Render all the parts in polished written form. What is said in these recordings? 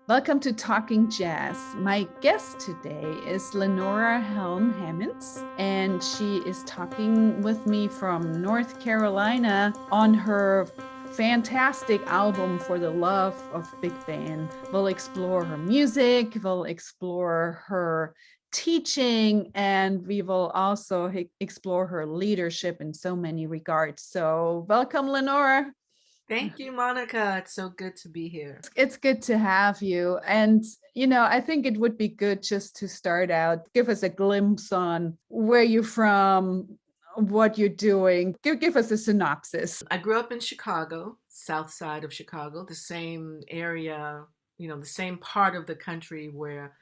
Welcome to Talking Jazz. My guest today is Lenora Helm, and she is talking with me from North Carolina on her fantastic album For the Love of Big Band. We'll explore her music, we'll explore her teaching, and we will also explore her leadership in so many regards. So welcome, Lenora. Thank you, Monica. It's so good to be here. It's good to have you. And, I think it would be good just to start out, give us a glimpse on where you're from, what you're doing. Give us a synopsis. I grew up in Chicago, south side of Chicago, the same area, the same part of the country where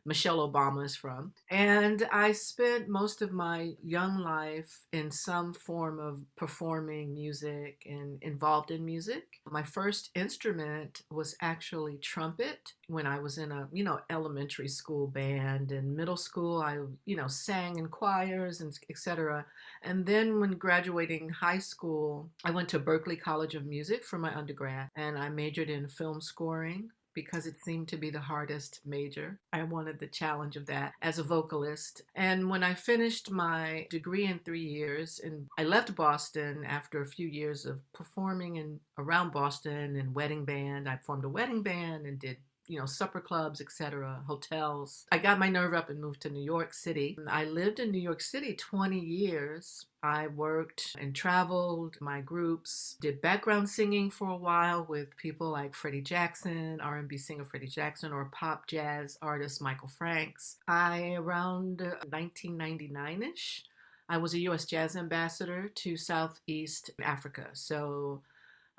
Michelle Obama is from. And I spent most of my young life in some form of performing music and involved in music. My first instrument was actually trumpet when I was in a, elementary school band. And middle school, I, sang in choirs and etc. And then when graduating high school, I went to Berklee College of Music for my undergrad, and I majored in film scoring because it seemed to be the hardest major. I wanted the challenge of that as a vocalist. And when I finished my degree in 3 years, and I left Boston after a few years of performing in around Boston and wedding band, I formed a wedding band and did supper clubs, etc., hotels. I got my nerve up and moved to New York City. I lived in New York City 20 years. I worked and traveled my groups, did background singing for a while with people like Freddie Jackson, R&B singer Freddie Jackson, or pop jazz artist Michael Franks. Around 1999-ish, I was a U.S. Jazz Ambassador to Southeast Africa. So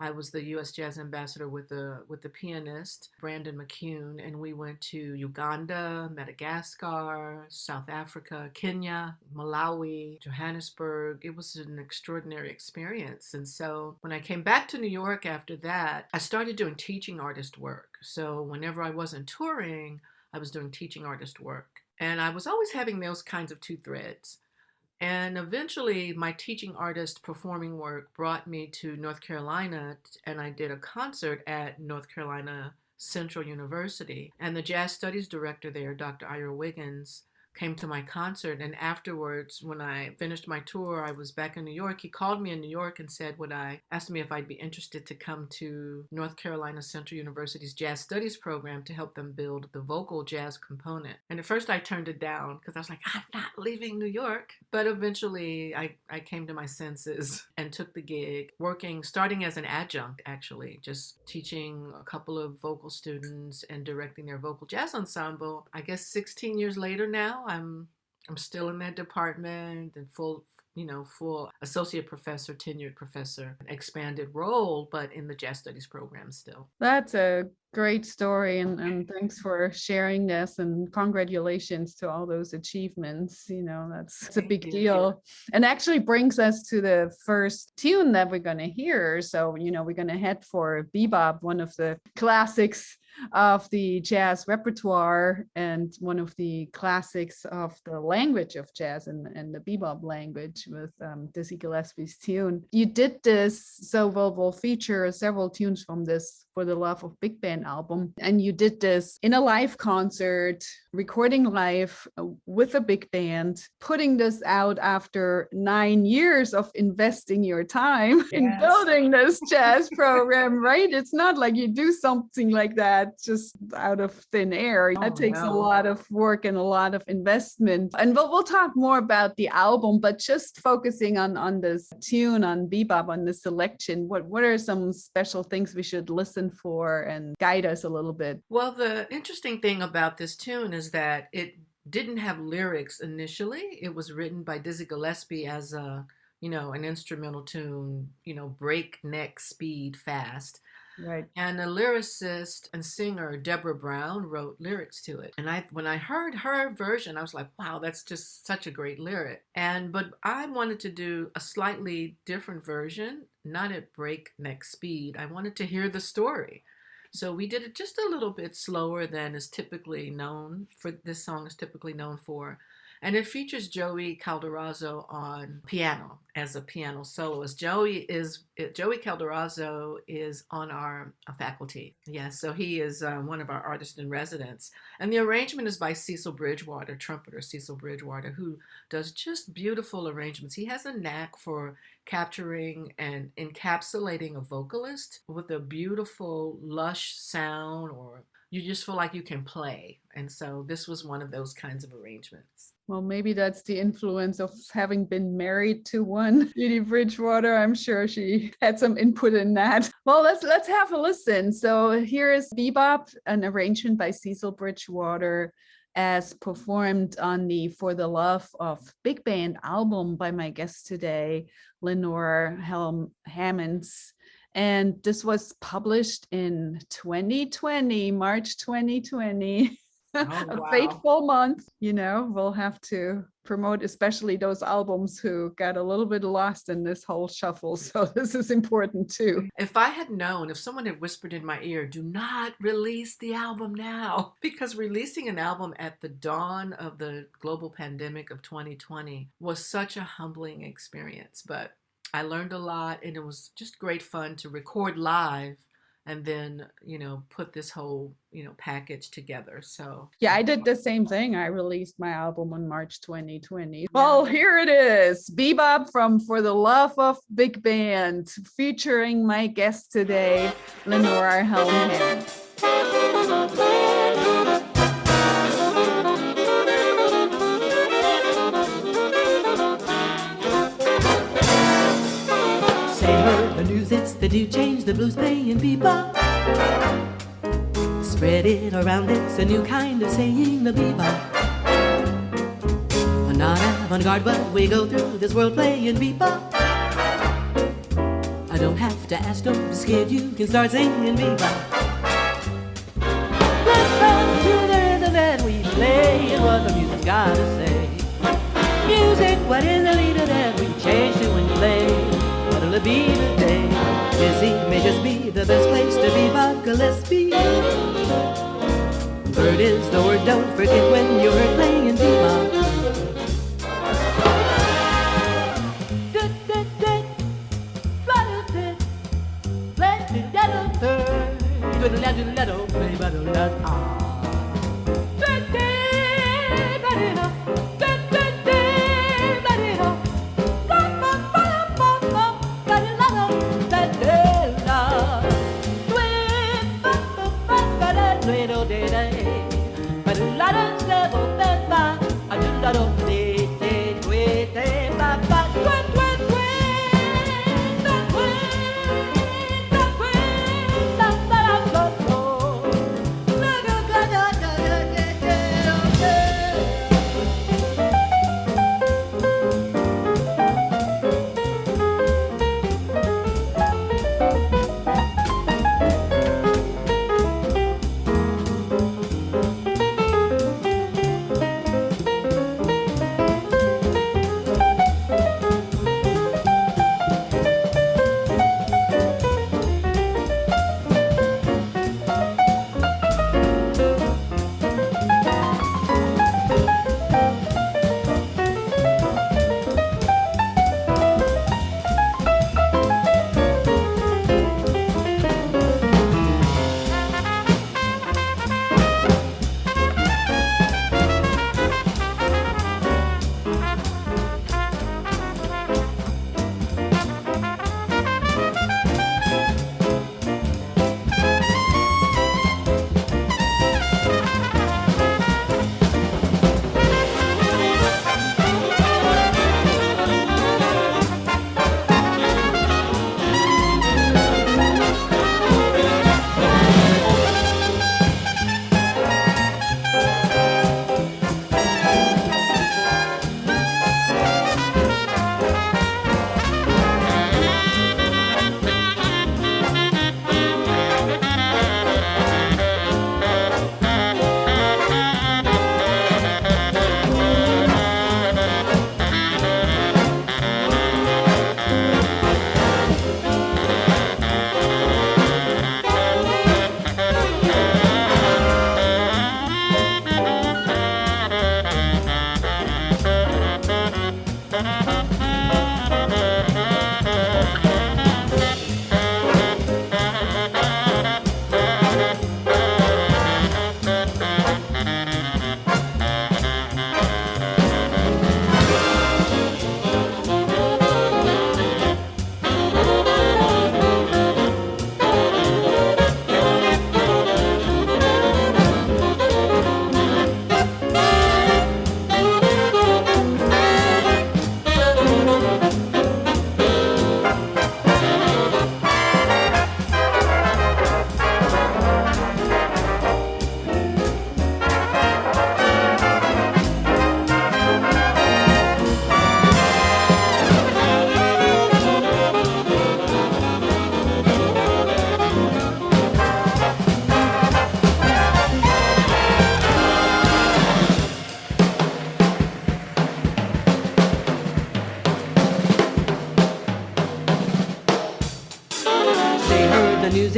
I was the U.S. Jazz Ambassador with the pianist, Brandon McCune, and we went to Uganda, Madagascar, South Africa, Kenya, Malawi, Johannesburg. It was an extraordinary experience. And so when I came back to New York after that, I started doing teaching artist work. So whenever I wasn't touring, I was doing teaching artist work. And I was always having those kinds of two threads. And eventually, my teaching artist performing work brought me to North Carolina, and I did a concert at North Carolina Central University. And the jazz studies director there, Dr. Ira Wiggins, came to my concert. And afterwards, when I finished my tour, I was back in New York. He called me in New York and asked me if I'd be interested to come to North Carolina Central University's Jazz Studies program to help them build the vocal jazz component. And at first I turned it down because I was like, I'm not leaving New York. But eventually I came to my senses and took the gig, starting as an adjunct, actually, just teaching a couple of vocal students and directing their vocal jazz ensemble. I guess 16 years later now, I'm still in that department and full associate professor, tenured professor, expanded role, but in the jazz studies program still. That's a great story, and thanks for sharing this, and congratulations to all those achievements. That's a big deal, and actually brings us to the first tune that we're going to hear. So we're going to head for bebop, one of the classics of the jazz repertoire and one of the classics of the language of jazz and the bebop language, with Dizzy Gillespie's tune. You did this, so we'll feature several tunes from this For the Love of Big Band album, and you did this in a live concert, recording live with a big band, putting this out after 9 years of investing your time in building this jazz program, right? It's not like you do something like that just out of thin air. That takes a lot of work and a lot of investment. And we'll talk more about the album, but just focusing on this tune, on bebop, on the selection, what are some special things we should listen for and guide us a little bit? Well, the interesting thing about this tune is that it didn't have lyrics initially. It was written by Dizzy Gillespie as an instrumental tune, breakneck speed, fast. Right. And a lyricist and singer, Deborah Brown, wrote lyrics to it. And when I heard her version, I was like, wow, that's just such a great lyric. But I wanted to do a slightly different version, not at breakneck speed. I wanted to hear the story. So we did it just a little bit slower than is typically known for, this song is typically known for. And it features Joey Calderazzo on piano as a piano soloist. Joey Calderazzo is on our faculty. Yes, so he is one of our artists in residence. And the arrangement is by Cecil Bridgewater, trumpeter Cecil Bridgewater, who does just beautiful arrangements. He has a knack for capturing and encapsulating a vocalist with a beautiful, lush sound, or you just feel like you can play. And so this was one of those kinds of arrangements. Well, maybe that's the influence of having been married to one, Judy Bridgewater. I'm sure she had some input in that. Well, let's have a listen. So here is Bebop, an arrangement by Cecil Bridgewater, as performed on the For the Love of Big Band album by my guest today, Lenora Hammonds. And this was published in 2020, March 2020. Oh, A wow. fateful month. We'll have to promote especially those albums who got a little bit lost in this whole shuffle. So this is important too. If I had known, if someone had whispered in my ear, do not release the album now, because releasing an album at the dawn of the global pandemic of 2020 was such a humbling experience. But I learned a lot, and it was just great fun to record live and then, put this whole, package together. So yeah, I did the same thing. I released my album on March 2020. Well, here it is. Bebop from For the Love of Big Band, featuring my guest today, Lenora Helm. It's the new change, the blues playing bebop. Spread it around, it's a new kind of saying the bebop. Not avant-garde, but we go through this world playing bebop. I don't have to ask, don't be scared, you can start singing bebop. Let's run to the rhythm that we play and what the music's gotta say. Music, what is the leader that we change to when you play? What'll it be today? Busy may just be the best place to be vocalist be. Bird is the word, don't forget when you're playing bebop.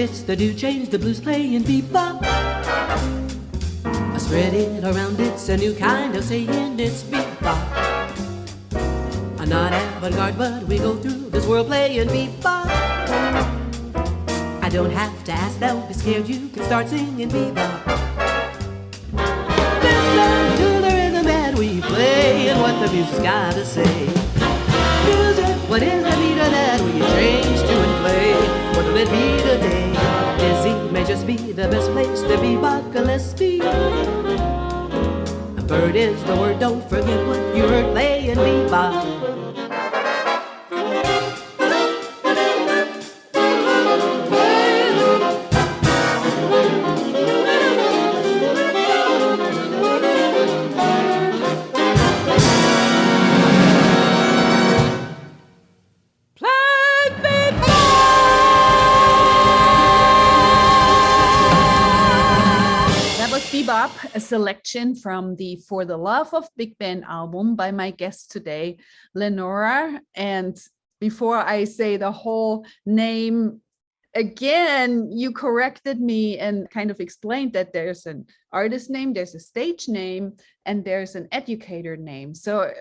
it's the do change, the blues playing bebop. I spread it around, it's a new kind of saying, it's bebop. I'm not avant-garde, but we go through this world playing bebop. I don't have to ask, don't be scared, you can start singing bebop. Listen to the rhythm and we play and what the music's gotta say. Music, what is the meter that we change to and play? What'll it be today? Dizzy may just be the best place to be vocalist be. A bird is the word, don't forget what you heard playing bebop. Bebop, a selection from the For the Love of Big Band album by my guest today, Lenora. And before I say the whole name again, you corrected me and kind of explained that there's an artist name, there's a stage name, and there's an educator name. So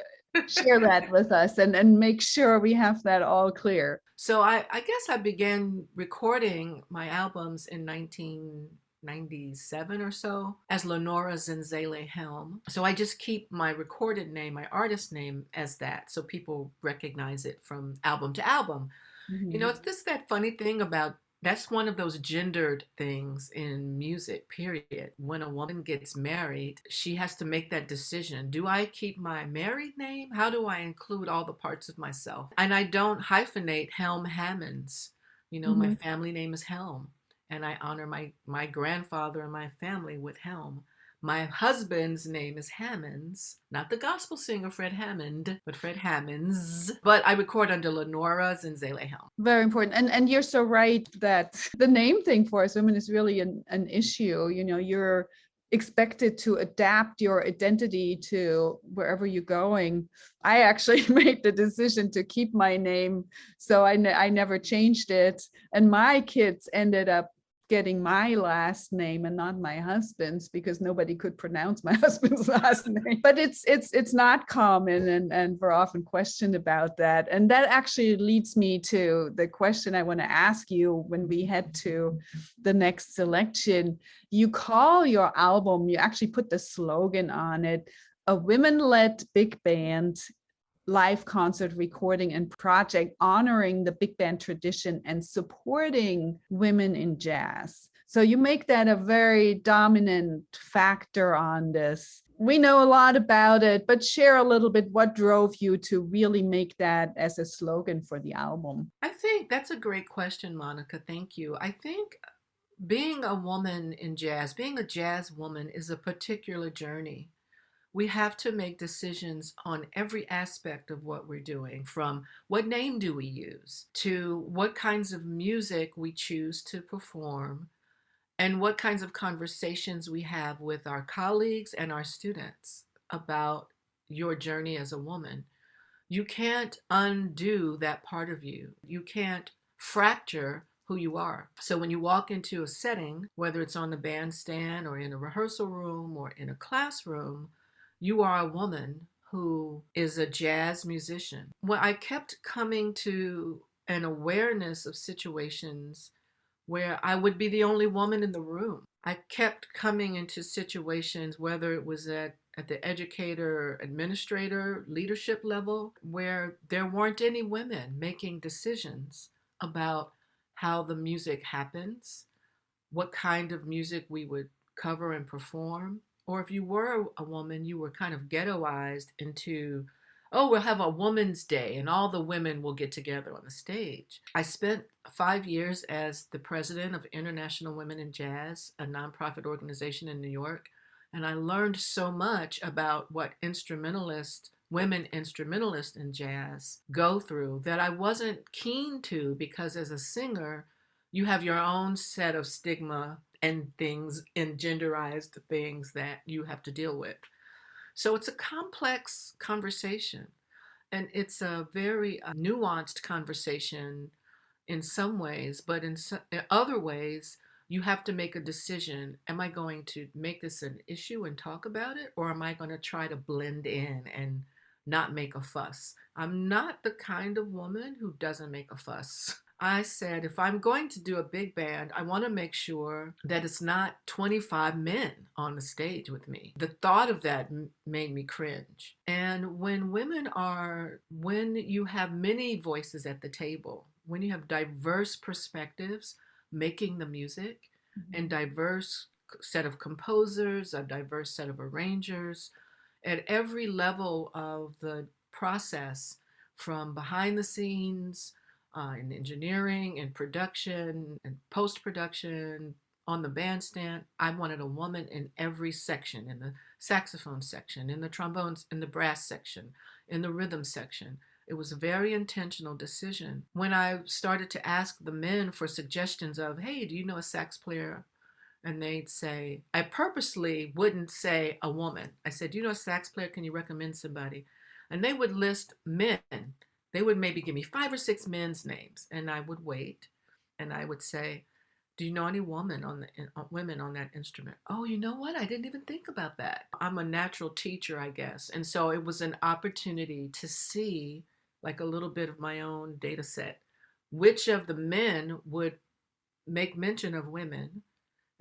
share that with us and make sure we have that all clear. So I guess I began recording my albums in 1997 or so as Lenora Zenzalai Helm. So I just keep my recorded name, my artist name as that, so people recognize it from album to album. Mm-hmm. You know, it's just that funny thing about, that's one of those gendered things in music, period. When a woman gets married, she has to make that decision. Do I keep my married name? How do I include all the parts of myself? And I don't hyphenate Helm Hammonds. You know, my family name is Helm. And I honor my grandfather and my family with Helm. My husband's name is Hammonds, not the gospel singer Fred Hammond, but Fred Hammonds. But I record under Lenora Zenzalai Helm. Very important. And you're so right that the name thing for us women is really an issue. You know, you're expected to adapt your identity to wherever you're going. I actually made the decision to keep my name, so I never changed it. And my kids ended up getting my last name and not my husband's because nobody could pronounce my husband's last name. But it's not common, and we're often questioned about that. And that actually leads me to the question I want to ask you when we head to the next selection. You call your album, you actually put the slogan on it, a women-led big band live concert recording and project honoring the big band tradition and supporting women in jazz. So you make that a very dominant factor on this. We know a lot about it, but share a little bit what drove you to really make that as a slogan for the album. I think that's a great question, Monica. Thank you. I think being a woman in jazz, being a jazz woman is a particular journey. We have to make decisions on every aspect of what we're doing, from what name do we use, to what kinds of music we choose to perform, and what kinds of conversations we have with our colleagues and our students about your journey as a woman. You can't undo that part of you. You can't fracture who you are. So when you walk into a setting, whether it's on the bandstand or in a rehearsal room or in a classroom, you are a woman who is a jazz musician. When I kept coming to an awareness of situations where I would be the only woman in the room. I kept coming into situations, whether it was at the educator, administrator, leadership level, where there weren't any women making decisions about how the music happens, what kind of music we would cover and perform. Or if you were a woman, you were kind of ghettoized into, oh, we'll have a woman's day and all the women will get together on the stage. I spent 5 years as the president of International Women in Jazz, a nonprofit organization in New York. And I learned so much about what women instrumentalists in jazz go through that I wasn't keen to, because as a singer, you have your own set of stigma and things and genderized things that you have to deal with. So it's a complex conversation, and it's a very nuanced conversation in some ways, but in other ways, you have to make a decision. Am I going to make this an issue and talk about it, or am I going to try to blend in and not make a fuss? I'm not the kind of woman who doesn't make a fuss. I said, if I'm going to do a big band, I want to make sure that it's not 25 men on the stage with me. The thought of that made me cringe. And when you have many voices at the table, when you have diverse perspectives making the music, and diverse set of composers, a diverse set of arrangers, at every level of the process, from behind the scenes, in engineering and production and post-production, on the bandstand, I wanted a woman in every section, in the saxophone section, in the trombones, in the brass section, in the rhythm section. It was a very intentional decision. When I started to ask the men for suggestions of, hey, do you know a sax player? And they'd say, I purposely wouldn't say a woman. I said, do you know a sax player? Can you recommend somebody? And they would list men. They would maybe give me 5 or 6 men's names, and I would wait, and I would say, do you know any women on that instrument? Oh, you know what? I didn't even think about that. I'm a natural teacher, I guess. And so it was an opportunity to see, like a little bit of my own data set, which of the men would make mention of women,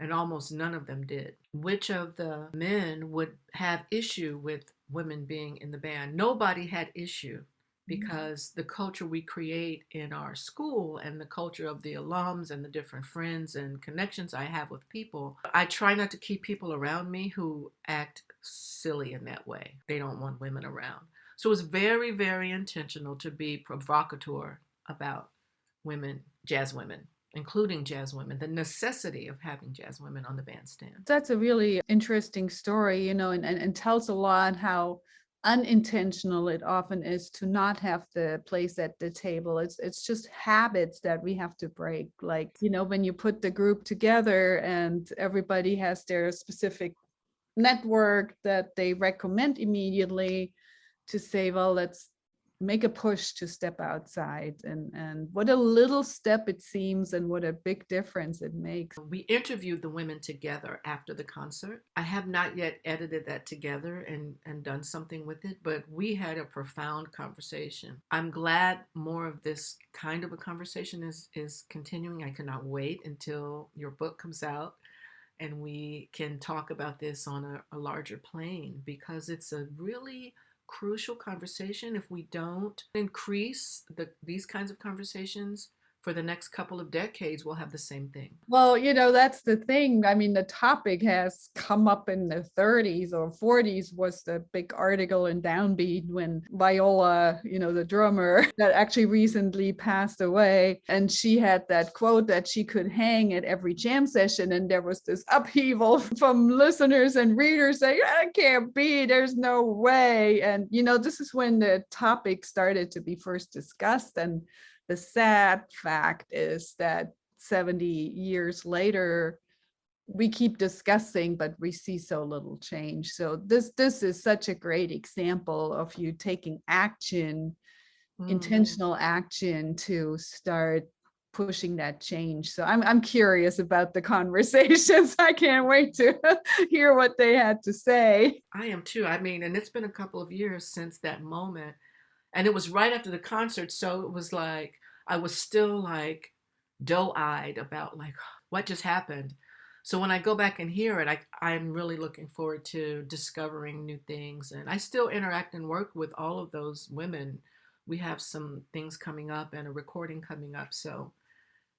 and almost none of them did. Which of the men would have issue with women being in the band? Nobody had issue, because the culture we create in our school and the culture of the alums and the different friends and connections I have with people, I try not to keep people around me who act silly in that way. They don't want women around. So it was very, very intentional to be provocateur about women, jazz women, including jazz women, the necessity of having jazz women on the bandstand. That's a really interesting story, and tells a lot how unintentional it often is to not have the place at the table. It's just habits that we have to break. Like, when you put the group together and everybody has their specific network that they recommend immediately, to say, well, let's make a push to step outside, and what a little step it seems, and what a big difference it makes. We interviewed the women together after the concert. I have not yet edited that together and done something with it, but we had a profound conversation. I'm glad more of this kind of a conversation is continuing. I cannot wait until your book comes out and we can talk about this on a larger plane, because it's a really crucial conversation. If we don't increase these kinds of conversations for the next couple of decades, we'll have the same thing. Well, that's the thing. I mean, the topic has come up in the 30s or 40s, was the big article in Downbeat when Viola, the drummer that actually recently passed away, and she had that quote that she could hang at every jam session, and there was this upheaval from listeners and readers saying, "That can't be, there's no way." And, this is when the topic started to be first discussed. And the sad fact is that 70 years later, we keep discussing, but we see so little change. So this is such a great example of you taking action, intentional action, to start pushing that change. So I'm curious about the conversations. I can't wait to hear what they had to say. I am too. I mean, and it's been a couple of years since that moment. And it was right after the concert. So it was like, I was still like doe-eyed about like, what just happened? So when I go back and hear it, I'm really looking forward to discovering new things. And I still interact and work with all of those women. We have some things coming up and a recording coming up. So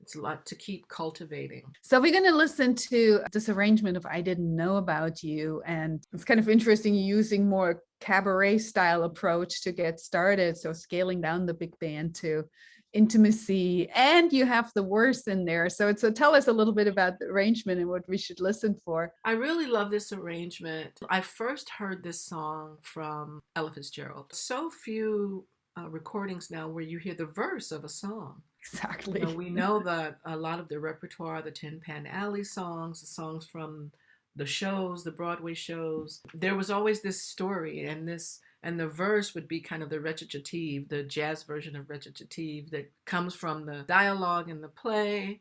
it's a lot to keep cultivating. So we're going to listen to this arrangement of I Didn't Know About You. And it's kind of interesting using more cabaret style approach to get started. So scaling down the big band to intimacy, and you have the verse in there. So tell us a little bit about the arrangement and what we should listen for. I really love this arrangement. I first heard this song from Ella Fitzgerald. So few recordings now where you hear the verse of a song. Exactly. We know that a lot of the repertoire, the Tin Pan Alley songs, the songs from the shows, the Broadway shows, there was always this story and this And the verse would be kind of the recitative, the jazz version of recitative that comes from the dialogue in the play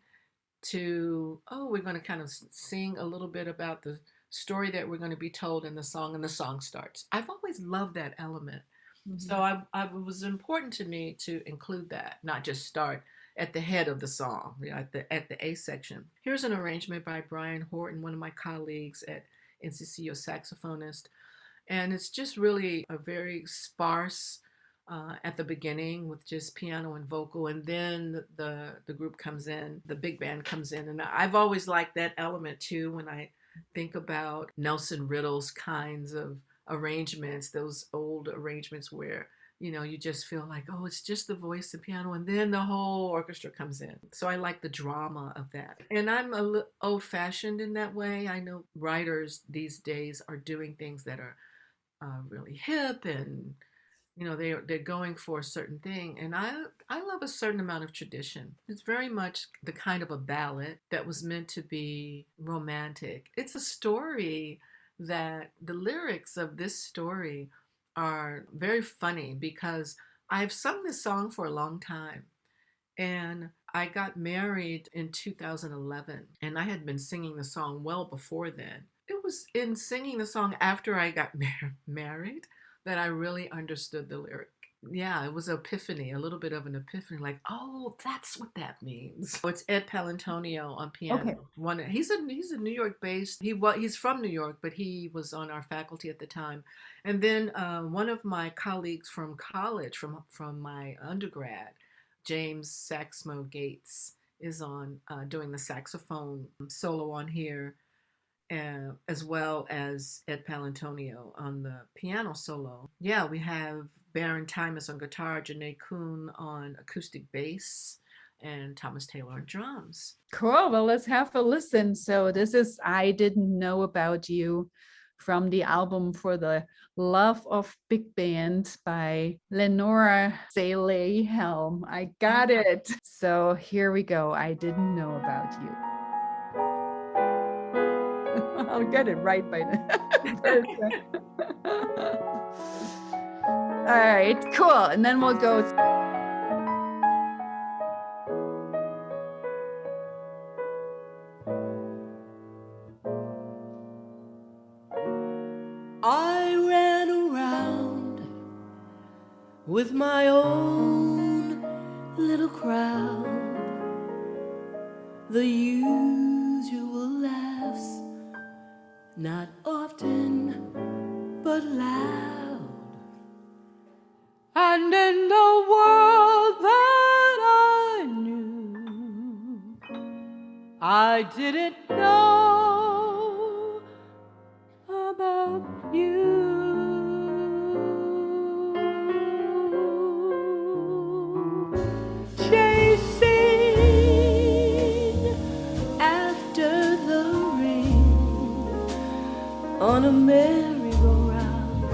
to, oh, we're going to kind of sing a little bit about the story that we're going to be told in the song, and the song starts. I've always loved that element. So it was important to me to include that, not just start at the head of the song, at the A section. Here's an arrangement by Brian Horton, one of my colleagues at NCCU, saxophonist. And it's just really a very sparse at the beginning with just piano and vocal. And then the group comes in, the big band comes in. And I've always liked that element too when I think about Nelson Riddle's kinds of arrangements, those old arrangements where, you just feel like, oh, it's just the voice and piano, and then the whole orchestra comes in. So I like the drama of that. And I'm a little old-fashioned in that way. I know writers these days are doing things that are really hip, and they're going for a certain thing. And I love a certain amount of tradition. It's very much the kind of a ballad that was meant to be romantic. It's a story that the lyrics of this story are very funny because I've sung this song for a long time, and I got married in 2011, and I had been singing the song well before then. It was in singing the song after I got married that I really understood the lyric. Yeah, it was an epiphany, a little bit of an epiphany, like, oh, that's what that means. So it's Ed Palantonio on piano. Okay. He's a New York-based. He's from New York, but he was on our faculty at the time. And then one of my colleagues from college, from my undergrad, James Saxmo Gates, is on doing the saxophone solo on here, as well as Ed Palantonio on the piano solo. Yeah, we have Baron Timus on guitar, Janae Kuhn on acoustic bass, and Thomas Taylor on drums. Cool. Well, let's have a listen. So this is I Didn't Know About You from the album For the Love of Big Band by Lenora Zenzalai Helm. I got it. So here we go. I Didn't Know About You. I'll get it right by the All right, cool. And then we'll go. I ran around with my own little crowd, the usual laughs, not often, but loud. And in the world that I knew, I didn't know about you. Chasing after the rain on a merry-go-round,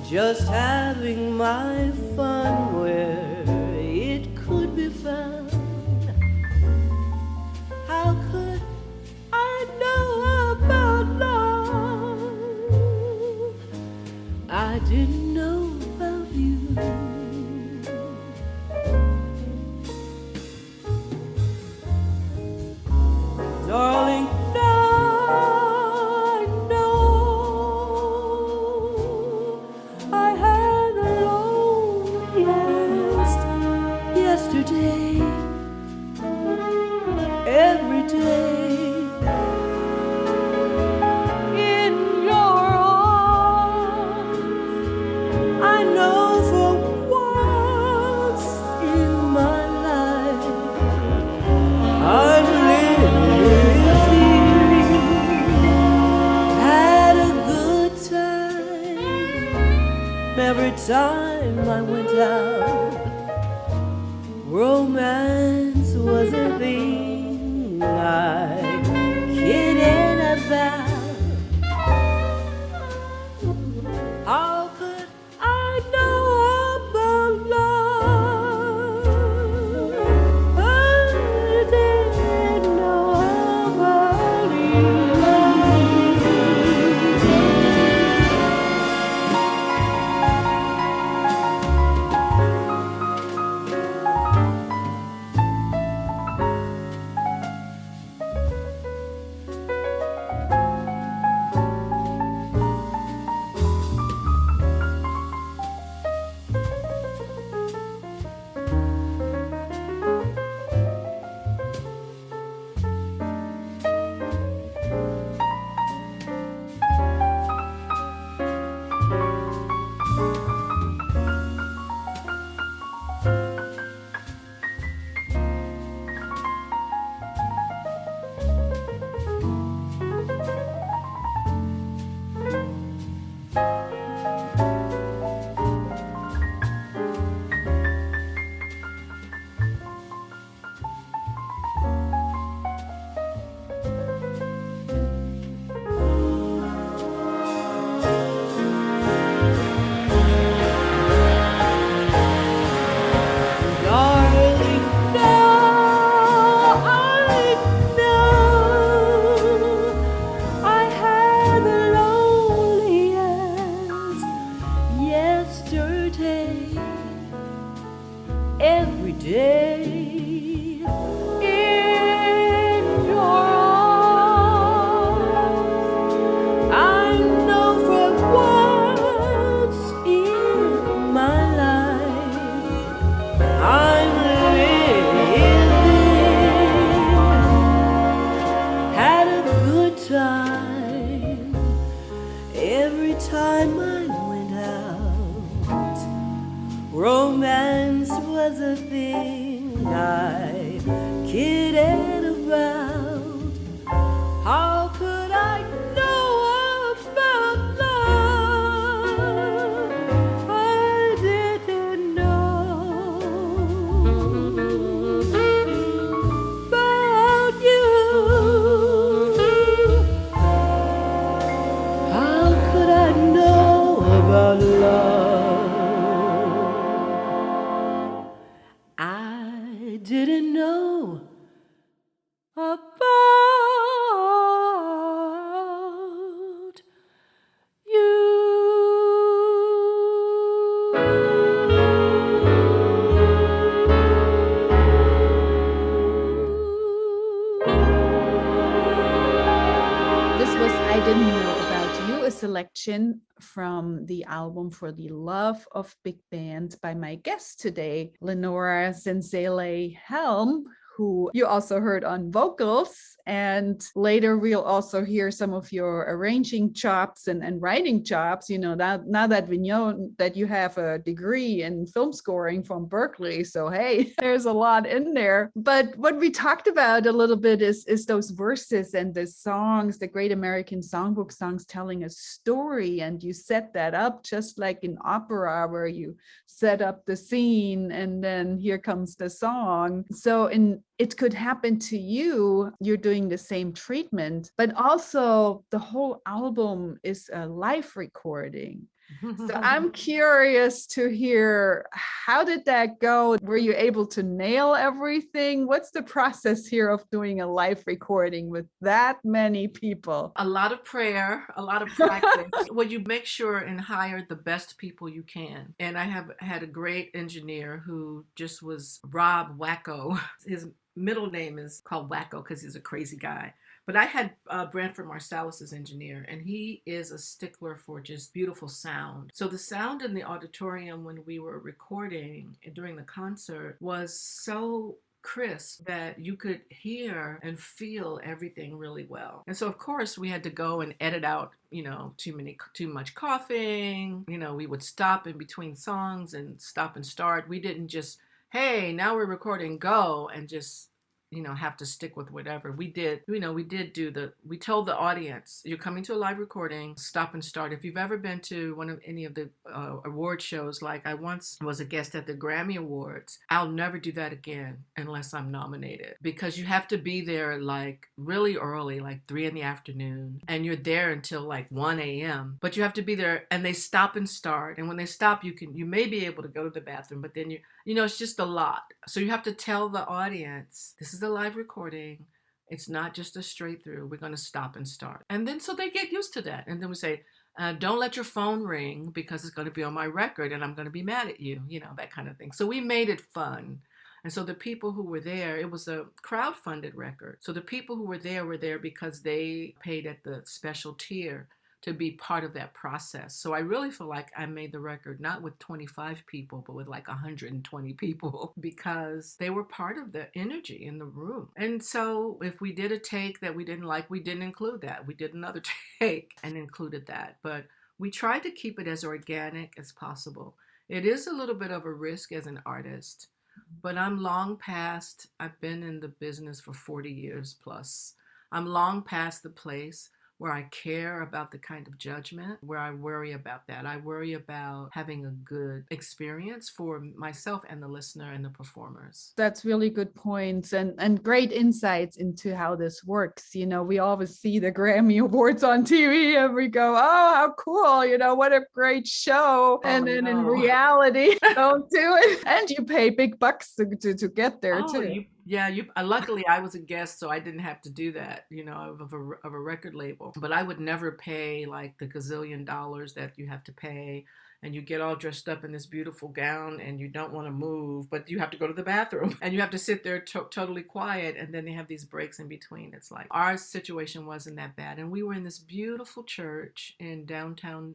just having my fun where it could be found. How could I know about love? I didn't know about you. Darling, I know I had the loneliest yesterday. Every day in your arms, I know for once in my life I'm living. Had a good time every time I went out. Romance was a thing I kidded about. How could I know about love? I didn't know about you. every time I went out, romance was a thing I kidded about. How could I know about love? I didn't know about you. How could I know about love? I didn't know about you. This was I Didn't Know About You, a selection from the album For the Love of Big Band by my guest today, Lenora Zenzalai Helm, who you also heard on vocals. And later we'll also hear some of your arranging chops and writing chops. You know, now that we know that you have a degree in film scoring from Berkeley. So, hey, there's a lot in there. But what we talked about a little bit is those verses and the songs, the Great American Songbook songs telling a story. And you set that up just like in opera, where you set up the scene and then here comes the song. So it could happen to you. You're doing the same treatment, but also the whole album is a live recording. So I'm curious to hear, how did that go? Were you able to nail everything? What's the process here of doing a live recording with that many people? A lot of prayer, a lot of practice. Well, you make sure and hire the best people you can. And I have had a great engineer who just was Rob Wacko. His middle name is called Wacko because he's a crazy guy. But I had Branford Marsalis as engineer, and he is a stickler for just beautiful sound. So the sound in the auditorium when we were recording during the concert was so crisp that you could hear and feel everything really well. And so of course we had to go and edit out, too much coughing. We would stop in between songs and stop and start. We didn't just, hey, now we're recording, go, and just have to stick with whatever. We told the audience, you're coming to a live recording, stop and start. If you've ever been to any of the award shows, like I once was a guest at the Grammy Awards, I'll never do that again unless I'm nominated, because you have to be there like really early, like 3 p.m, and you're there until like 1 a.m. But you have to be there, and they stop and start. And when they stop, you may be able to go to the bathroom, but then it's just a lot. So you have to tell the audience, this is a live recording. It's not just a straight through. We're going to stop and start. And then so they get used to that. And then we say, don't let your phone ring because it's going to be on my record and I'm going to be mad at you, that kind of thing. So we made it fun. And so the people who were there, it was a crowd-funded record. So the people who were there because they paid at the special tier to be part of that process. So I really feel like I made the record not with 25 people, but with like 120 people, because they were part of the energy in the room. And so if we did a take that we didn't like, we didn't include that. We did another take and included that. But we tried to keep it as organic as possible. It is a little bit of a risk as an artist, but I'm long past, I've been in the business for 40 years plus. I'm long past the place where I care about the kind of judgment, where I worry about that. I worry about having a good experience for myself and the listener and the performers. That's really good points and great insights into how this works. We always see the Grammy Awards on TV and we go, oh, how cool, what a great show. And then in reality, don't do it. And you pay big bucks to get there too. Luckily I was a guest, so I didn't have to do that, of a record label. But I would never pay like the gazillion dollars that you have to pay, and you get all dressed up in this beautiful gown and you don't want to move, but you have to go to the bathroom and you have to sit there totally quiet, and then they have these breaks in between. It's like our situation wasn't that bad, and we were in this beautiful church in downtown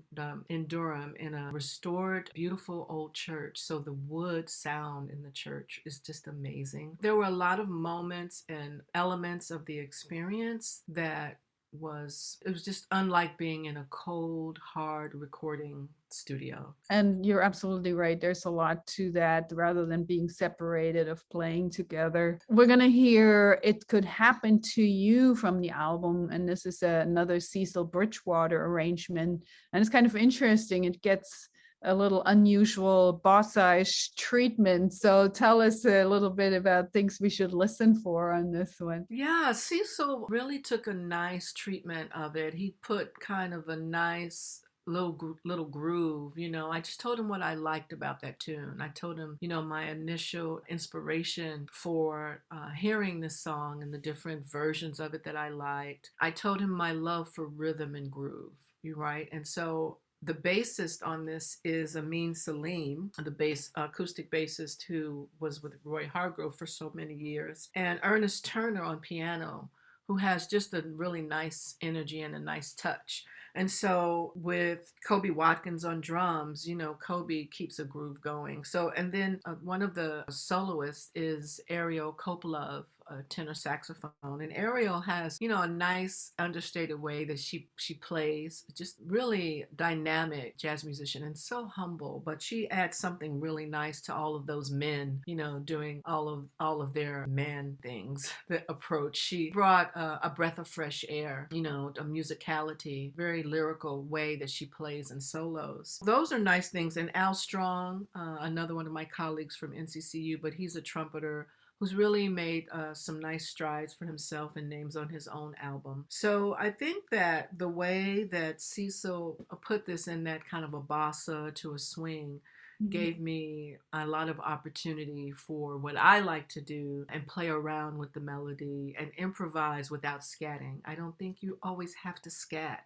in Durham, in a restored beautiful old church. So the wood sound in the church is just amazing. There were a lot of moments and elements of the experience that it was just unlike being in a cold, hard recording studio. And you're absolutely right. There's a lot to that rather than being separated of playing together. We're going to hear It Could Happen to You from the album. And this is another Cecil Bridgewater arrangement. And it's kind of interesting. It gets a little unusual bossa-ish treatment. So tell us a little bit about things we should listen for on this one. Yeah, Cecil really took a nice treatment of it. He put kind of a nice little groove. I just told him what I liked about that tune. I told him, my initial inspiration for hearing this song and the different versions of it that I liked. I told him my love for rhythm and groove. You're right. And so the bassist on this is Amin Salim, the acoustic bassist who was with Roy Hargrove for so many years, and Ernest Turner on piano, who has just a really nice energy and a nice touch. And so with Kobe Watkins on drums, Kobe keeps a groove going. So, and then one of the soloists is Ariel Kopilov, a tenor saxophone. And Ariel has, a nice understated way that she plays, just really dynamic jazz musician and so humble, but she adds something really nice to all of those men, doing all of their man things, the approach. She brought a breath of fresh air, a musicality, very lyrical way that she plays in solos. Those are nice things. And Al Strong, another one of my colleagues from NCCU, but he's a trumpeter who's really made some nice strides for himself and names on his own album. So I think that the way that Cecil put this in that kind of a bossa to a swing gave me a lot of opportunity for what I like to do and play around with the melody and improvise without scatting. I don't think you always have to scat,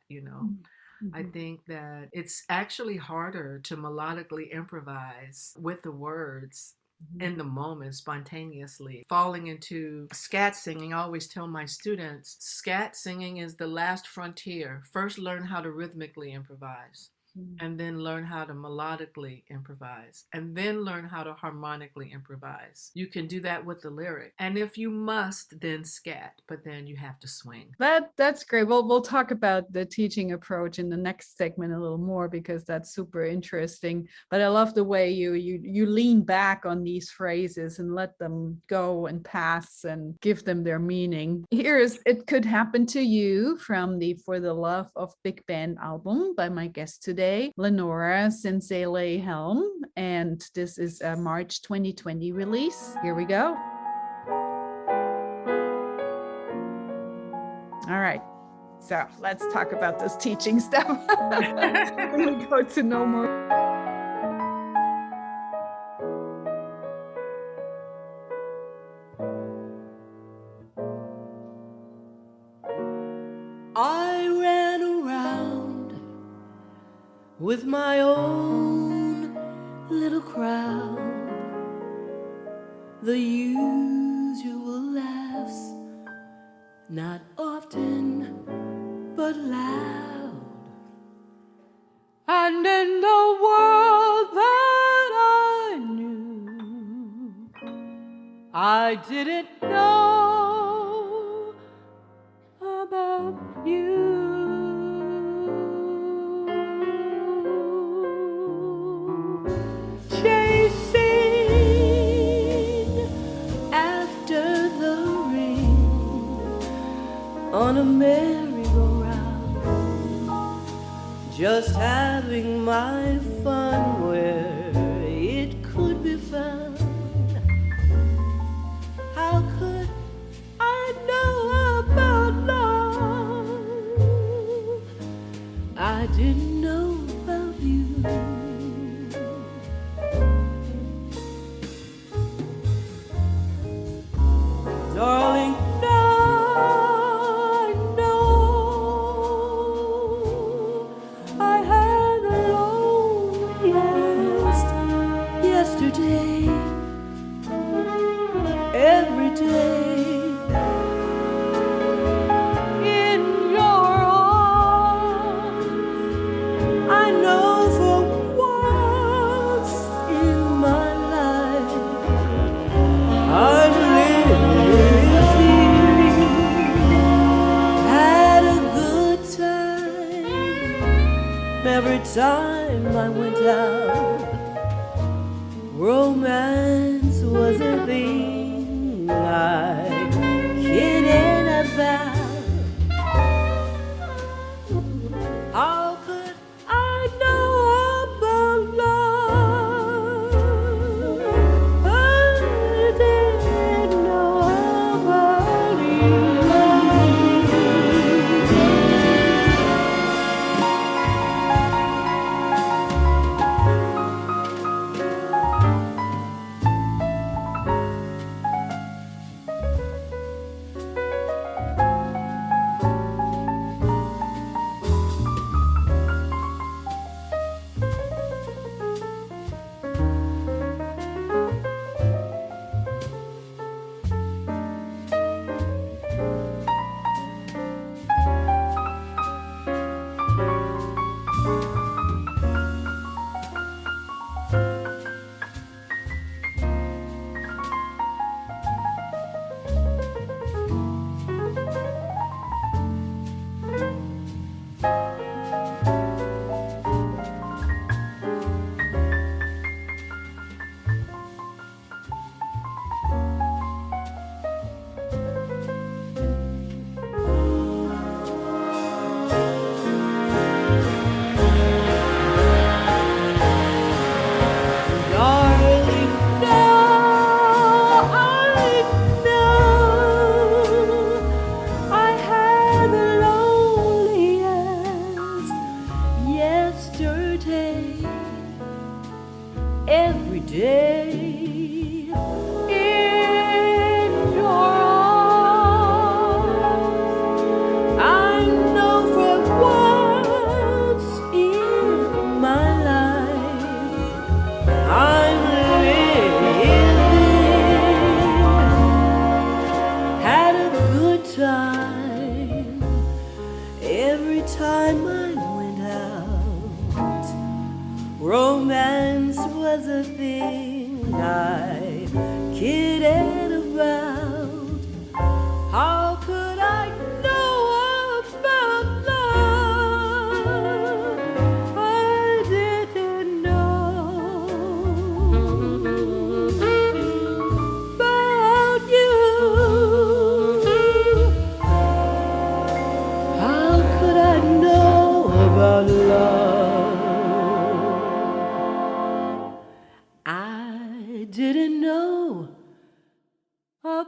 I think that it's actually harder to melodically improvise with the words in the moment, spontaneously. Falling into scat singing, I always tell my students, scat singing is the last frontier. First, learn how to rhythmically improvise. And then learn how to melodically improvise, and then learn how to harmonically improvise. You can do that with the lyric. And if you must, then scat, but then you have to swing. That's great. Well, we'll talk about the teaching approach in the next segment a little more, because that's super interesting. But I love the way you lean back on these phrases and let them go and pass and give them their meaning. Here's It Could Happen to You from the For the Love of Big Band album by my guest today, Lenora Zenzalai Helm, and this is a March 2020 release. Here we go. All right, so let's talk about this teaching stuff. We go to no more. With my own little crowd, the usual laughs, not often but loud. And in the world that I knew, I didn't know about you. On a merry-go-round, just having my fun where it could be found. How could I know about love? I didn't know about you. Darling, every day in your arms, every time I went out. Romance was a thing I kidded about. How could I know about love? I didn't know about you. Darling, now I know I had the loneliest yesterday. Every day in your arms, I know for once in my life I'm living. Had a good time every time I went out. Romance was a thing I kidded about. How could I know about love? I didn't know about you. How could I know about love? I didn't know about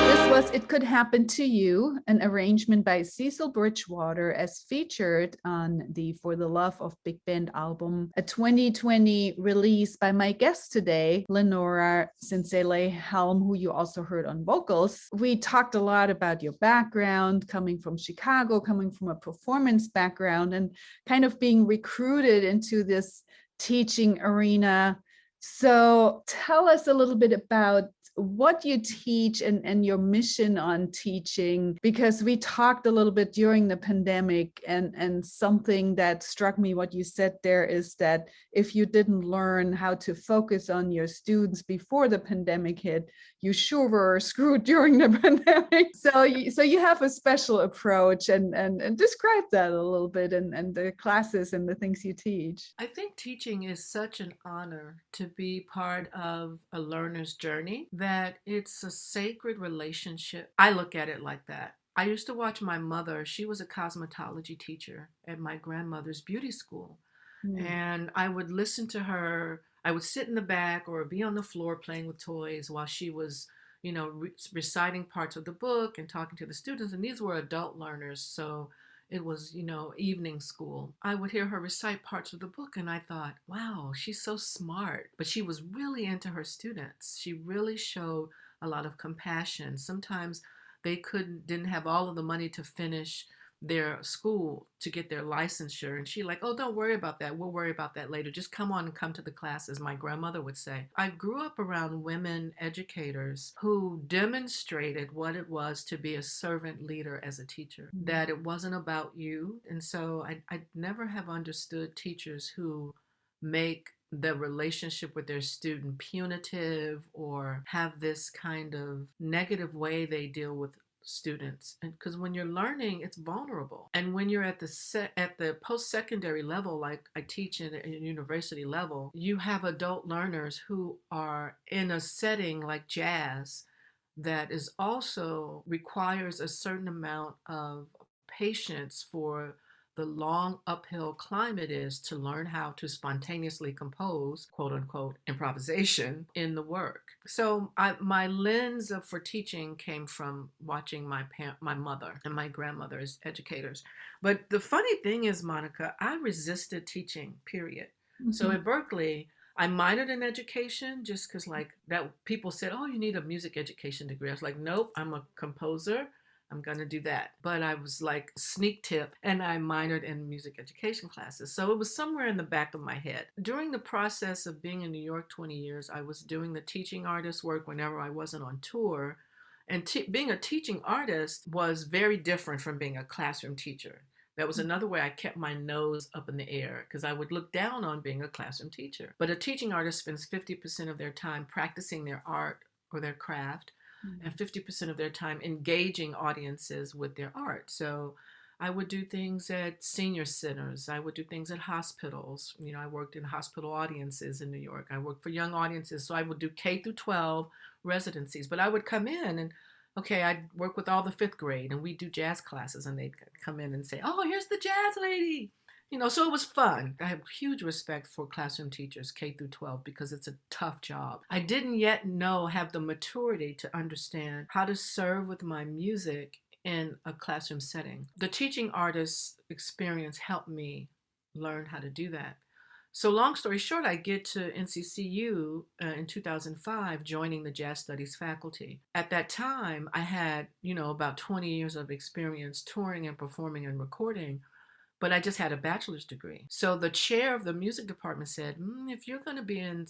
This was It Could Happen to You, an arrangement by Cecil Bridgewater as featured on the For the Love of Big Band album, a 2020 release by my guest today, Lenora Zenzalai Helm, who you also heard on vocals. We talked a lot about your background, coming from Chicago, coming from a performance background, and kind of being recruited into this teaching arena. So tell us a little bit about what you teach and your mission on teaching, because we talked a little bit during the pandemic, and something that struck me, what you said there, is that if you didn't learn how to focus on your students before the pandemic hit, you sure were screwed during the pandemic. So you have a special approach, and describe that a little bit, and the classes and the things you teach. I think teaching is such an honor to be part of a learner's journey that it's a sacred relationship. I look at it like that. I used to watch my mother. She was a cosmetology teacher at my grandmother's beauty school. And I would listen to her. I would sit in the back or be on the floor playing with toys while she was, reciting parts of the book and talking to the students. And these were adult learners. So it was, evening school. I would hear her recite parts of the book and I thought, wow, she's so smart. But she was really into her students. She really showed a lot of compassion. Sometimes they didn't have all of the money to finish their school to get their licensure. And she like, oh, don't worry about that. We'll worry about that later. Just come on and come to the classes, my grandmother would say. I grew up around women educators who demonstrated what it was to be a servant leader as a teacher, that it wasn't about you. And so I never have understood teachers who make the relationship with their student punitive or have this kind of negative way they deal with students. And because when you're learning, it's vulnerable. And when you're at the post-secondary level, like I teach at a university level, you have adult learners who are in a setting like jazz that is also requires a certain amount of patience for the long uphill climb it is to learn how to spontaneously compose, quote unquote, improvisation in the work. So my lens for teaching came from watching my mother and my grandmother as educators. But the funny thing is, Monika, I resisted teaching, period. So at Berkeley, I minored in education just because like that people said, oh, you need a music education degree. I was like, nope, I'm a composer. I'm going to do that. But I was like sneak tip and I minored in music education classes. So it was somewhere in the back of my head. During the process of being in New York 20 years, I was doing the teaching artist work whenever I wasn't on tour. And being a teaching artist was very different from being a classroom teacher. That was another way I kept my nose up in the air because I would look down on being a classroom teacher. But a teaching artist spends 50% of their time practicing their art or their craft, and 50% of their time engaging audiences with their art. So I would do things at senior centers. I would do things at hospitals. You know, I worked in hospital audiences in New York. I worked for young audiences. So I would do K through 12 residencies. But I would come in and, okay, I'd work with all the fifth grade and we'd do jazz classes and they'd come in and say, oh, here's the jazz lady. You know, so it was fun. I have huge respect for classroom teachers, K through 12, because it's a tough job. I didn't yet have the maturity to understand how to serve with my music in a classroom setting. The teaching artist experience helped me learn how to do that. So long story short, I get to NCCU in 2005, joining the jazz studies faculty. At that time, I had, about 20 years of experience touring and performing and recording, but I just had a bachelor's degree. So the chair of the music department said, if you're going to be in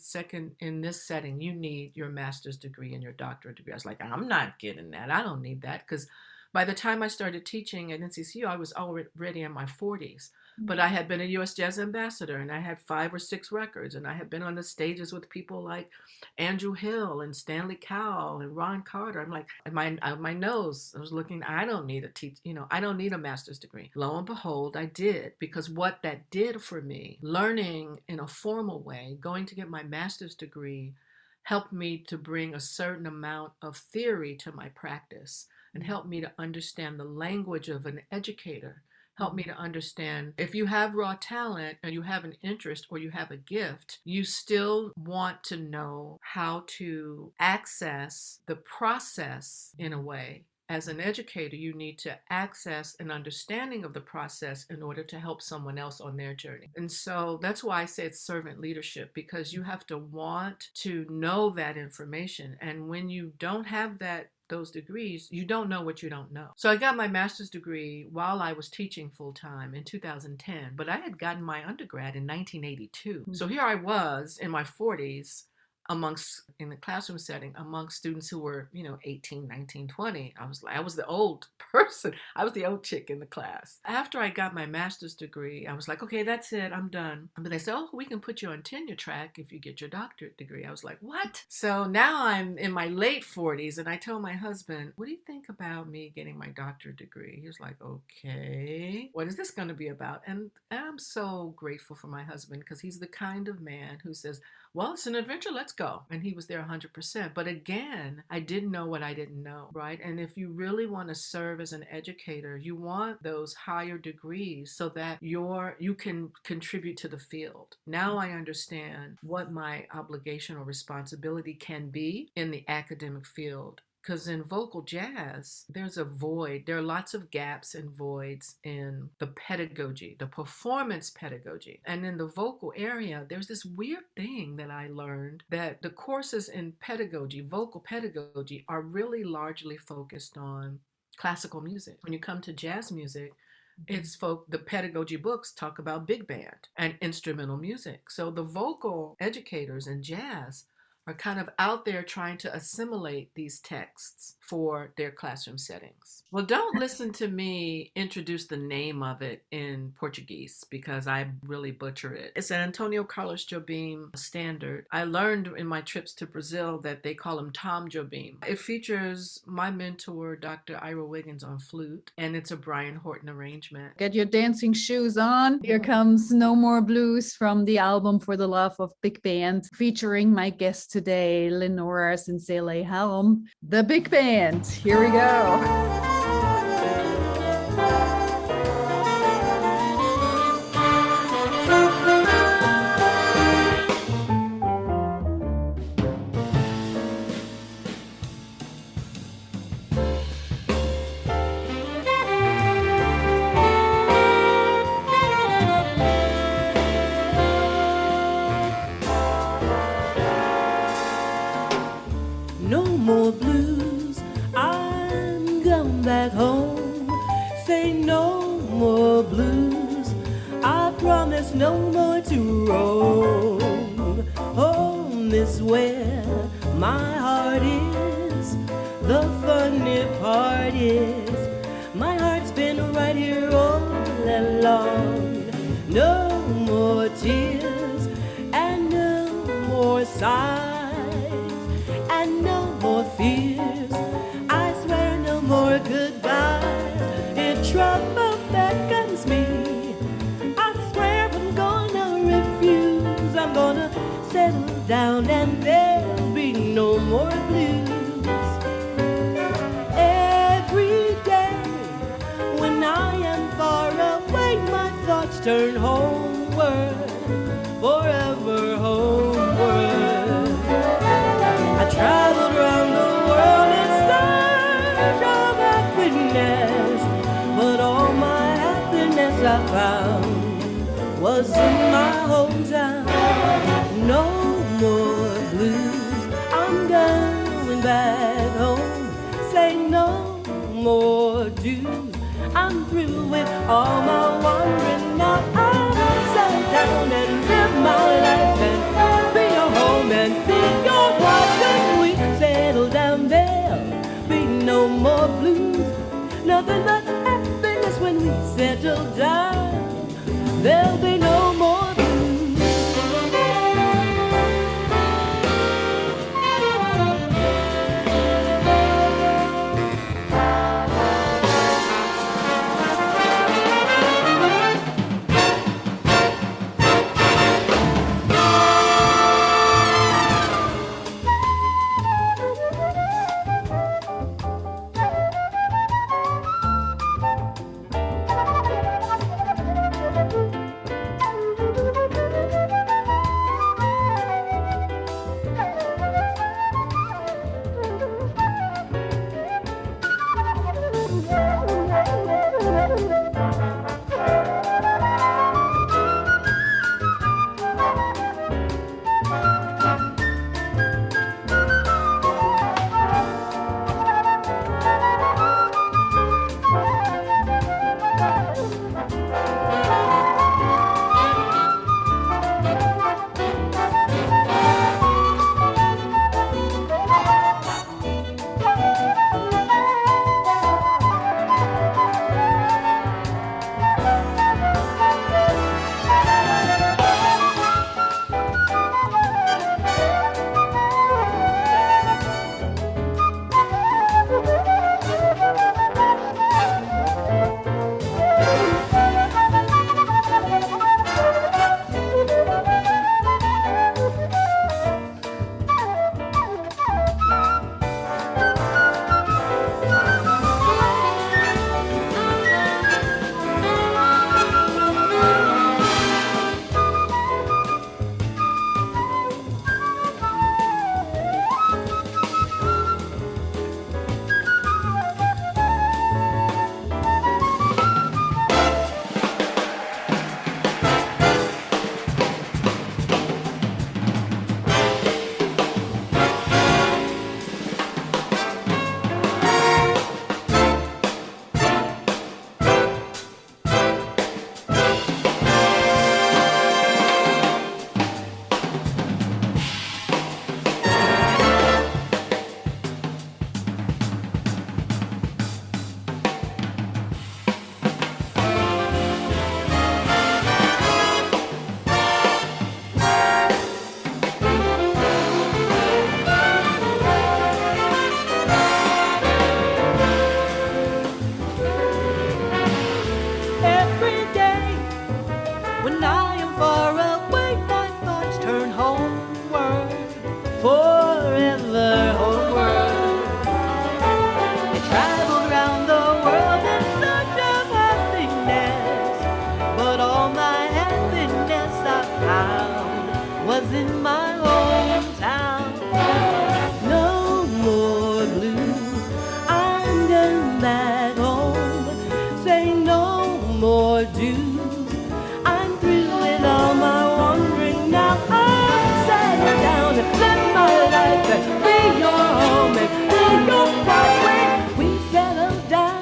this setting, you need your master's degree and your doctorate degree. I was like, I'm not getting that. I don't need that. Because by the time I started teaching at NCCU, I was already in my 40s. But I had been a U.S. Jazz Ambassador, and I had 5 or 6 records, and I had been on the stages with people like Andrew Hill and Stanley Cowell and Ron Carter. I'm like, my nose, I was looking, I don't need I don't need a master's degree. Lo and behold, I did, because what that did for me, learning in a formal way, going to get my master's degree, helped me to bring a certain amount of theory to my practice and helped me to understand the language of an educator. Help me to understand if you have raw talent and you have an interest or you have a gift, you still want to know how to access the process in a way. As an educator, you need to access an understanding of the process in order to help someone else on their journey. And so that's why I say it's servant leadership, because you have to want to know that information. And when you don't have those degrees, you don't know what you don't know. So I got my master's degree while I was teaching full-time in 2010, but I had gotten my undergrad in 1982. So here I was in my 40s in the classroom setting amongst students who were 18, 19, 20. I was the old person. I was the old chick in the class. After I got my master's degree, I was like, okay, that's it, I'm done. But they said, oh, we can put you on tenure track if you get your doctorate degree. I was like, what? So now I'm in my late 40s, and I told my husband, what do you think about me getting my doctorate degree? He was like, okay, what is this going to be about? And I'm so grateful for my husband, because he's the kind of man who says, well, it's an adventure, let's go. And he was there 100%. But again, I didn't know what I didn't know, right? And if you really want to serve as an educator, you want those higher degrees so that you can contribute to the field. Now I understand what my obligation or responsibility can be in the academic field. Because in vocal jazz, there's a void. There are lots of gaps and voids in the pedagogy, the performance pedagogy. And in the vocal area, there's this weird thing that I learned, that the courses in pedagogy, vocal pedagogy, are really largely focused on classical music. When you come to jazz music, It's the pedagogy books talk about big band and instrumental music. So the vocal educators in jazz are kind of out there trying to assimilate these texts for their classroom settings. Well, don't listen to me introduce the name of it in Portuguese because I really butcher it. It's an Antonio Carlos Jobim standard. I learned in my trips to Brazil that they call him Tom Jobim. It features my mentor, Dr. Ira Wiggins, on flute, and it's a Brian Horton arrangement. Get your dancing shoes on. Here comes No More Blues from the album For the Love of Big Band, featuring my guest today, Lenora Zenzalai Helm, the big band. Here we go. No more blues, I'm going back home. Say no more blues, I promise no more to roam. Home is where my heart is. The funny part is my heart's been right here all along. No more tears and no more sighs. No more fears, I swear no more goodbyes. If trouble beckons me, I swear I'm gonna refuse. I'm gonna settle down and there'll be no more blues. Every day when I am far away, my thoughts turn homeward, forever homeward. I traveled around the world in search of happiness, but all my happiness I found was in my hometown. No more blues, I'm going back home. Say no more dues, I'm through with all my wandering. Now I'll settle down and live my life and be your home and be your wife. When we settle down, there'll be no more blues. Nothing but happiness when we settle down. There'll be no more blues. more do. I'm through with all my wandering now. I settle down and live my life and be your home and be your pathway. We settle down.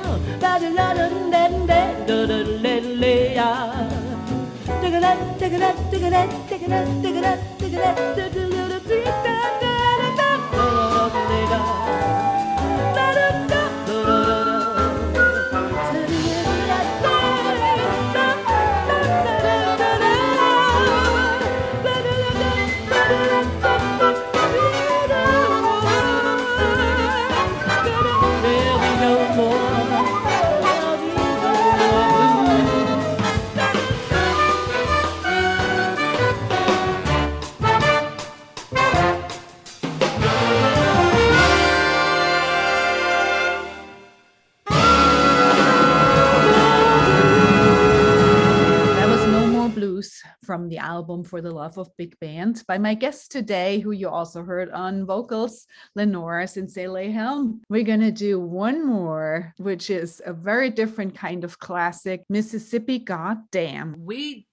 From the album For the Love of Big Band by my guest today, who you also heard on vocals, Lenora Zenzalai Helm. We're going to do one more, which is a very different kind of classic, Mississippi Goddamn. We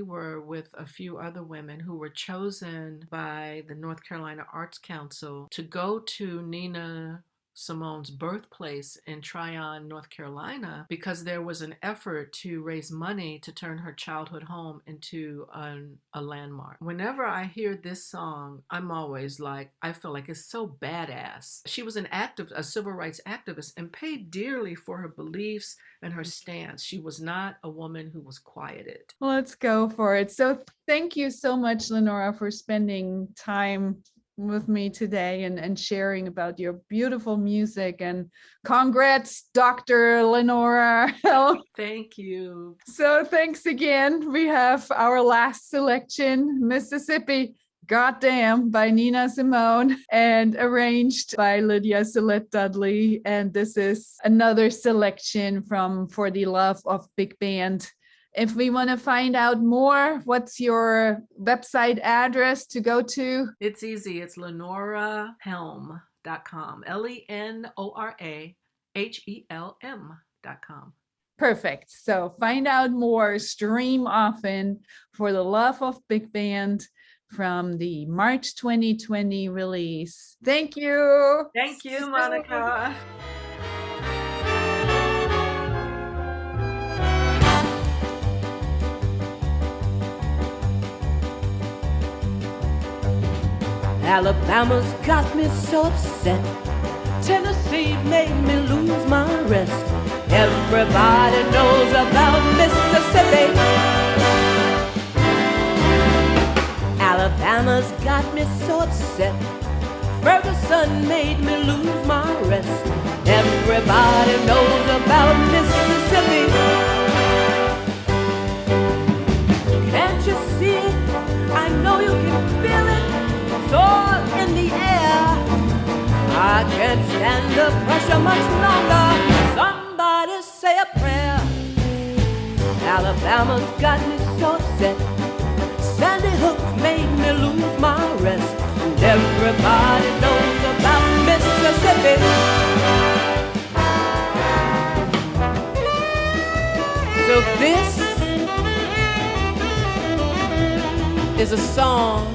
were with a few other women who were chosen by the North Carolina Arts Council to go to Nina Simone's birthplace in Tryon, North Carolina, because there was an effort to raise money to turn her childhood home into a landmark. Whenever I hear this song, I'm always like, I feel like it's so badass. She was a civil rights activist and paid dearly for her beliefs and her stance. She was not a woman who was quieted. Let's go for it. So thank you so much, Lenora, for spending time with me today and sharing about your beautiful music, and congrats, Dr. Lenora. Thank you. So thanks again. We have our last selection, Mississippi Goddamn by Nina Simone, and arranged by Lydia Celette Dudley. And this is another selection from For the Love of Big Band. If we want to find out more, what's your website address to go to? It's easy. It's lenorahelm.com. LENORAHELM.com. Perfect. So find out more, stream often For the Love of Big Band from the March 2020 release. Thank you. Thank you, Monika. Alabama's got me so upset. Tennessee made me lose my rest. Everybody knows about Mississippi. Alabama's got me so upset. Ferguson made me lose my rest. Everybody knows about Mississippi. Can't you see it? I know you can feel it. It's all in the air. I can't stand the pressure much longer. Somebody say a prayer. Alabama's got me so upset. Sandy Hook made me lose my rest. And everybody knows about Mississippi. So this is a song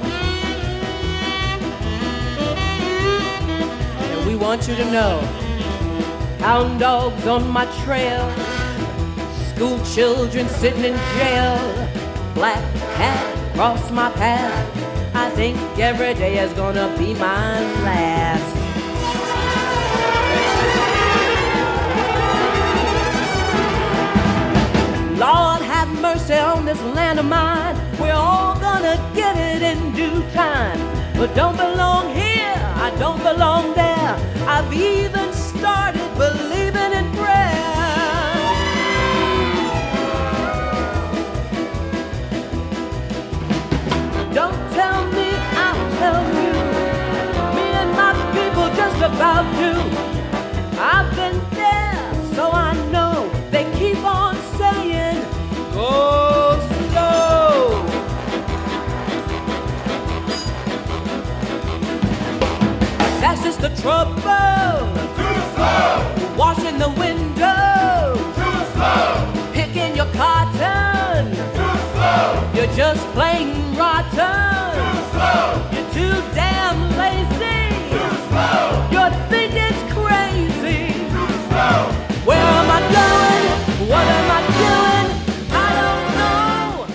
we want you to know. Hound dogs on my trail, school children sitting in jail, black cat cross my path. I think every day is gonna be my last. Lord have mercy on this land of mine. We're all gonna get it in due time. But don't belong here, I don't belong there. I've even started believing in prayer. Don't tell me, I'll tell you. Me and my people just about do. I've been there, so I know. They keep on saying, go slow. That's just the trouble. Too slow. Washing the window. Too slow. Pitch plain rotten. You're too damn lazy. Your thinking crazy. Where am I going? What am I doing? I don't know.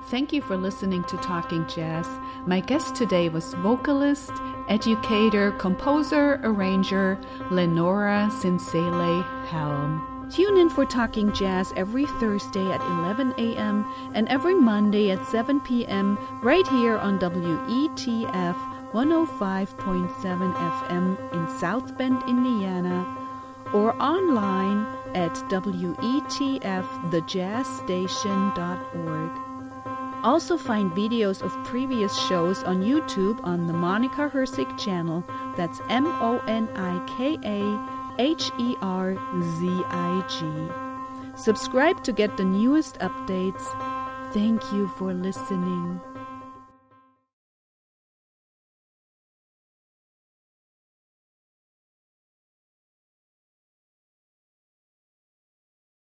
Thank you for listening to Talking Jazz. My guest today was vocalist, educator, composer, arranger, Lenora Zenzalai Helm. Tune in for Talking Jazz every Thursday at 11 a.m. and every Monday at 7 p.m. right here on WETF 105.7 FM in South Bend, Indiana, or online at WETFthejazzstation.org. Also find videos of previous shows on YouTube on the Monika Herzig channel. That's MonikaHerzig. Subscribe to get the newest updates. Thank you for listening.